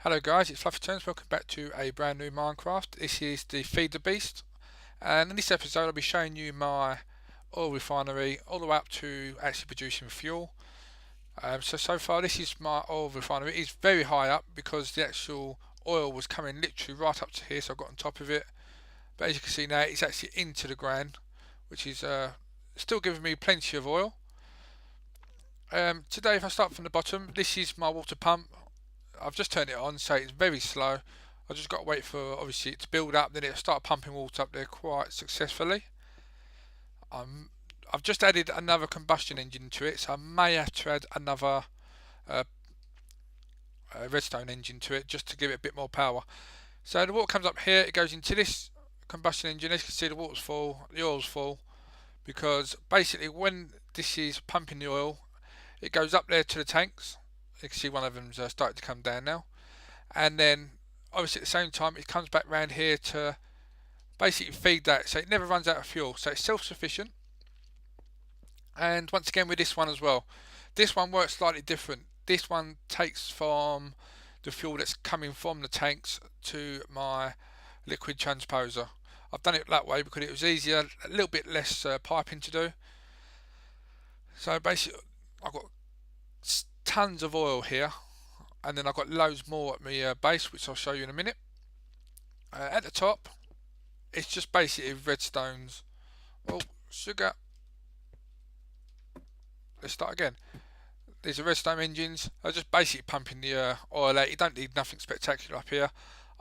Hello guys, it's Fluffy Turns. Welcome back to a brand new Minecraft. This is the Feed the Beast, and in this episode I'll be showing you my oil refinery all the way up to actually producing fuel. So far this is my oil refinery. It's very high up because the actual oil was coming literally right up to here, so I got on top of it. But as you can see now, it's actually into the ground, which is still giving me plenty of oil. Today, if I start from the bottom, this is my water pump. I've just turned it on, so it's very slow. I just got to wait for obviously it to build up, then it'll start pumping water up there quite successfully. I've just added another combustion engine to it, so I may have to add another uh, redstone engine to it just to give it a bit more power. So the water comes up here, it goes into this combustion engine. As you can see, the water's full, the oil's full, because basically when this is pumping the oil, it goes up there to the tanks. You can see one of them's started to come down now, and then obviously at the same time it comes back round here to basically feed that, so it never runs out of fuel, so it's self-sufficient. And once again with this one as well, this one works slightly different. This one takes from the fuel that's coming from the tanks to my liquid transposer. I've done it that way because it was easier, a little bit less piping to do. So basically I've got tons of oil here, and then I've got loads more at my base, which I'll show you in a minute. At the top it's just basically redstones. Oh, sugar. Let's start again. These are redstone engines. I'm just basically pumping the oil out. You don't need nothing spectacular up here.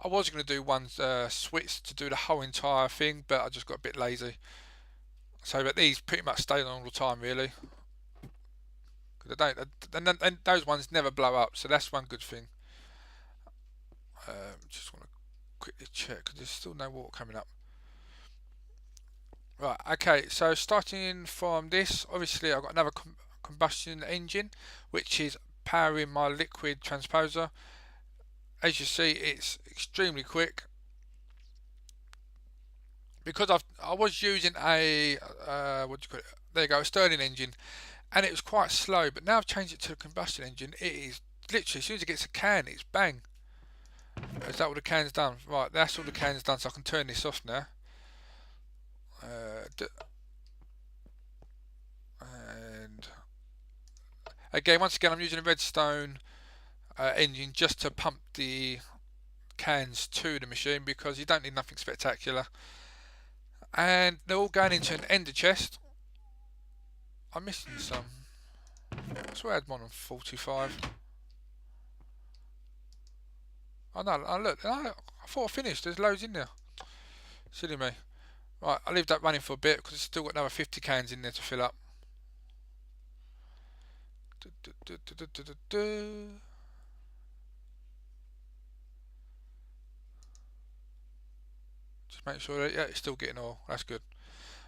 I was going to do one switch to do the whole entire thing, but I just got a bit lazy. So but these pretty much stay on all the time really. And those ones never blow up, so that's one good thing. Just want to quickly check because there's still no water coming up. Right, okay, so starting from this, obviously I've got another combustion engine which is powering my liquid transposer. As you see, it's extremely quick because I was using a what do you call it? There you go, a Stirling engine, and it was quite slow. But now I've changed it to a combustion engine. It is literally as soon as it gets a can, it's bang. Is that what the can's done? Right, that's all the can's done. So I can turn this off now. And again, once again, I'm using a redstone engine just to pump the cans to the machine because you don't need nothing spectacular. And they're all going into an ender chest. I'm missing some. I swear I had more than 45. Oh no, look, I thought I finished. There's loads in there. Silly me. Right, I'll leave that running for a bit because it's still got another 50 cans in there to fill up. Just make sure that, yeah, it's still getting oil. That's good.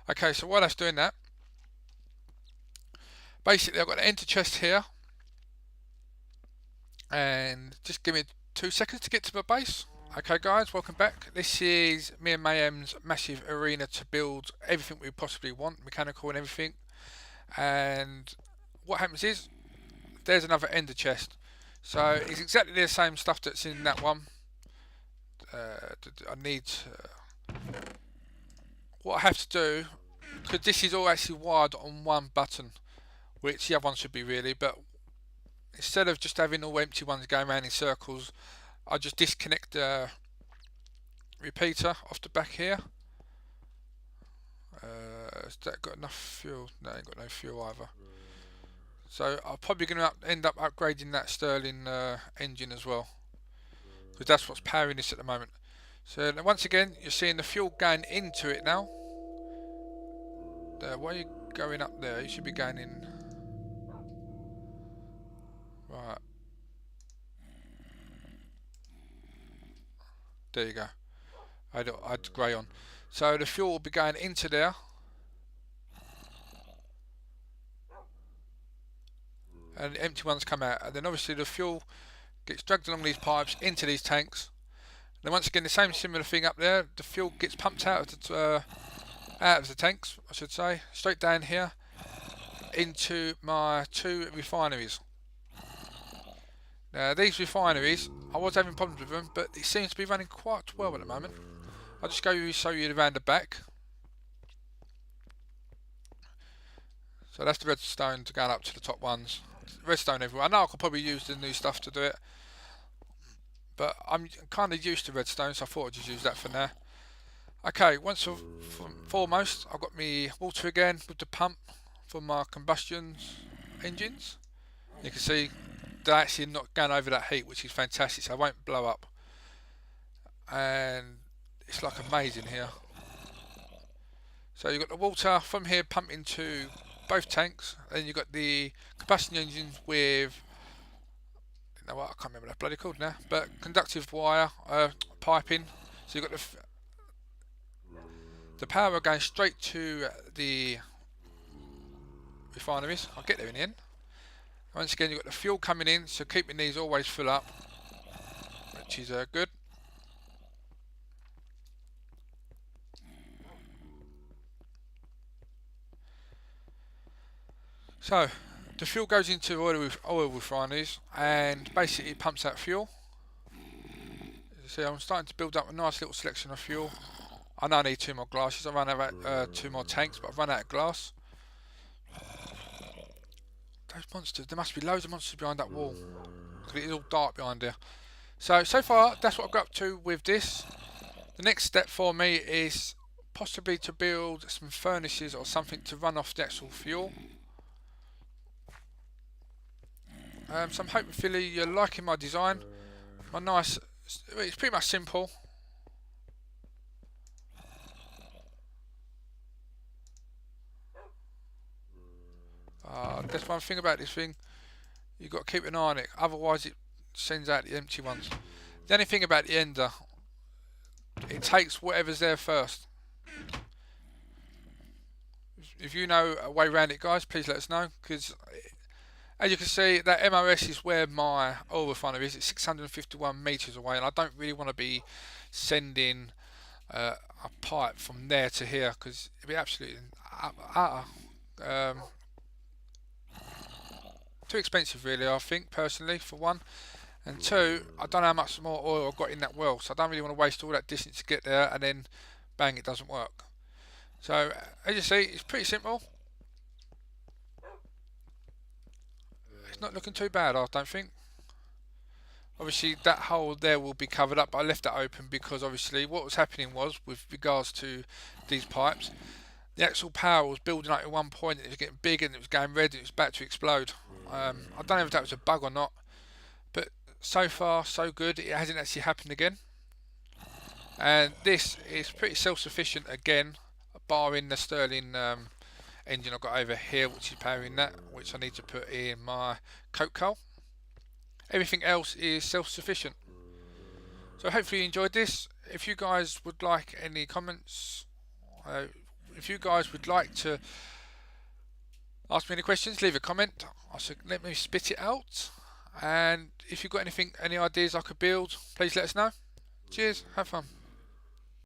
Okay, so while that's doing that, basically I've got an enter chest here, and just give me 2 seconds to get to my base. Okay guys, welcome back. This is me and Mayhem's massive arena to build everything we possibly want, mechanical and everything. And what happens is, there's another ender chest. So it's exactly the same stuff that's in that one. I need what I have to do, because this is all actually wired on one button, which the other one should be really, but instead of just having all empty ones going around in circles, I just disconnect the repeater off the back here. Has that got enough fuel? No, ain't got no fuel either. So I'm probably going to end up upgrading that Stirling engine as well, because that's what's powering this at the moment. So once again, you're seeing the fuel going into it now. Why are you going up there? You should be going in. Right. There you go. I had grey on. So the fuel will be going into there. And the empty ones come out. And then obviously the fuel gets dragged along these pipes into these tanks. Then once again, the same similar thing up there. The fuel gets pumped out of the tanks, I should say, straight down here into my 2 refineries. Now these refineries, I was having problems with them, but it seems to be running quite well at the moment. I'll just show you around the back. So that's the redstone to going up to the top ones. Redstone everywhere. I know I could probably use the new stuff to do it, but I'm kind of used to redstone, so I thought I'd just use that for now. Okay, once foremost, I've got my water again with the pump for my combustion engines. You can see they're actually not going over that heat, which is fantastic, so I won't blow up. And it's like amazing here. So you've got the water from here pumping to both tanks, and you've got the combustion engines with, you know what, I can't remember what that's bloody called now, but conductive wire piping. So you've got the power going straight to the refineries. I'll get there in the end. Once again, you've got the fuel coming in, so keeping these always full up, which is good. So the fuel goes into oil refineries and basically it pumps out fuel. As you see, I'm starting to build up a nice little selection of fuel. I know I need 2 more glasses. I run out of 2 more tanks, but I've run out of glass. Those monsters, there must be loads of monsters behind that wall, because it is all dark behind there. So far that's what I've got up to with this. The next step for me is possibly to build some furnaces or something to run off the actual fuel. So I'm hopefully you're liking my design. It's pretty much simple. That's one thing about this thing. You've got to keep an eye on it, otherwise it sends out the empty ones. The only thing about the ender, it takes whatever's there first. If you know a way around it, guys, please let us know, because as you can see, that MOS is where my oil refinery is. It's 651 metres away, and I don't really want to be sending a pipe from there to here, because it'd be absolutely too expensive, really, I think, personally, for one. And two, I don't know how much more oil I've got in that well, so I don't really want to waste all that distance to get there, and then bang, it doesn't work. So as you see, it's pretty simple. It's not looking too bad, I don't think. Obviously that hole there will be covered up, but I left that open because obviously what was happening was, with regards to these pipes, the actual power was building up at one point, and it was getting big and it was going red and it was about to explode. I don't know if that was a bug or not, but so far so good. It hasn't actually happened again. And this is pretty self-sufficient again, barring the Stirling engine I've got over here, which is powering that, which I need to put in my coke coal. Everything else is self-sufficient. So hopefully you enjoyed this. If you guys would like any comments, if you guys would like to ask me any questions, leave a comment. Let me spit it out. And if you've got any ideas I could build, please let us know. Cheers, have fun.